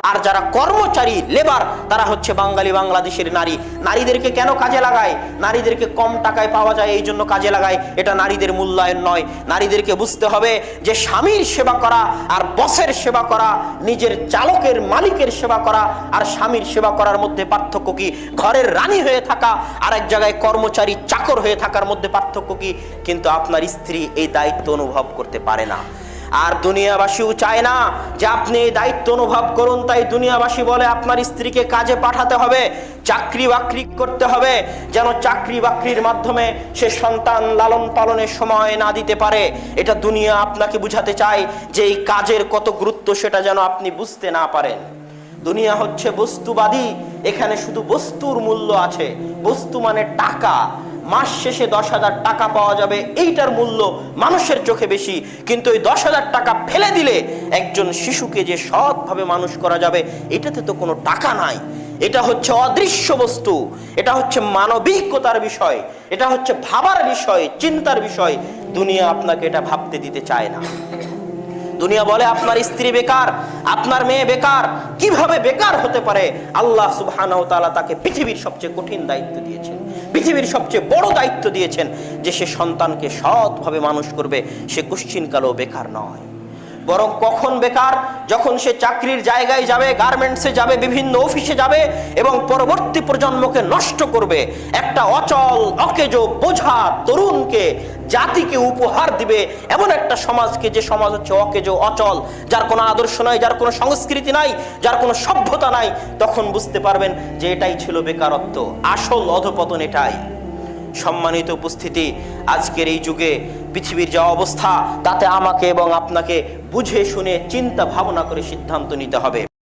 আর যারা কর্মচারী লেবার তারা হচ্ছে বাঙালি বাংলাদেশের নারী। নারীদেরকে কেন কাজে লাগায়? নারীদেরকে কম টাকায় পাওয়া যায় এই জন্য কাজে লাগায়, এটা নারীদের মূল্যায়ন নয়। নারীদেরকে বুঝতে হবে যে স্বামীর সেবা করা আর বসের সেবা করা, নিজের চালকের মালিকের সেবা করা আর স্বামীর সেবা করার মধ্যে পার্থক্য কি? ঘরের রানী হয়ে থাকা আর এক জায়গায় কর্মচারী চাকর হয়ে থাকার মধ্যে পার্থক্য কি? কিন্তু আপনার স্ত্রী এই দায়িত্ব অনুভব করতে পারে না। আর দুনিয়াবাসীও চায় না যে আপনি এই দায়িত্ব অনুভব করুন। তাই দুনিয়াবাসী বলে আপনার স্ত্রীকে কাজে পাঠাতে হবে, চাকরি বাকরি করতে হবে, যেন চাকরি বাকরির মাধ্যমে সে সন্তান লালন পালনের সময় না দিতে পারে। এটা দুনিয়া আপনাকে বুঝাতে চায় যে এই কাজের কত গুরুত্ব, সেটা যেন আপনি বুঝতে না পারেন। দুনিয়া হচ্ছে বস্তুবাদী, এখানে শুধু বস্তুর মূল্য আছে। বস্তু মানে টাকা, মাস শেষে 10,000 টাকা পাওয়া যাবে, এইটার মূল্য মানুষের চোখে বেশি। কিন্তু ওই 10,000 টাকা ফেলে দিলে একজন শিশুকে যে সৎভাবে মানুষ করা যাবে, এটাতে তো কোনো টাকা নাই। এটা হচ্ছে অদৃশ্য বস্তু, এটা হচ্ছে মানবিকতার বিষয়, এটা হচ্ছে ভাবার বিষয়, চিন্তার বিষয়। দুনিয়া আপনাকে এটা ভাবতে দিতে চায় না। দুনিয়া বলে আপনার স্ত্রী বেকার, আপনার মেয়ে বেকার। কিভাবে বেকার হতে পারে? আল্লাহ সুবহানাহু ওয়া তাআলা তাকে পৃথিবীর সবচেয়ে কঠিন দায়িত্ব দিয়েছেন, পৃথিবীর সবচেয়ে বড় দায়িত্ব দিয়েছেন যে সে সন্তানকে সৎভাবে মানুষ করবে। সে কুশ্চিনকালেও বেকার নয়, বরং কখন বেকার? যখন সে চাকরির জায়গায় যাবে, গার্মেন্টসে যাবে, বিভিন্ন অফিসে যাবে এবং পরবর্তী প্রজন্মকে নষ্ট করবে। একটা অচল অকেজো বোঝা তরুণকে জাতিকে উপহার দিবে এমন একটা সমাজকে, যে সমাজ হচ্ছে অকেজো অচল, যার কোনো আদর্শ নাই, যার কোনো সংস্কৃতি নাই, যার কোনো সভ্যতা নাই। তখন বুঝতে পারবেন যে এটাই ছিল বেকারত্ব, আসল অধঃপতন এটাই। সম্মানিত উপস্থিতি, আজকের এই যুগে পৃথিবীর যা অবস্থা, তাতে আমাকে এবং আপনাকে বুঝে শুনে চিন্তা ভাবনা করে সিদ্ধান্ত নিতে হবে।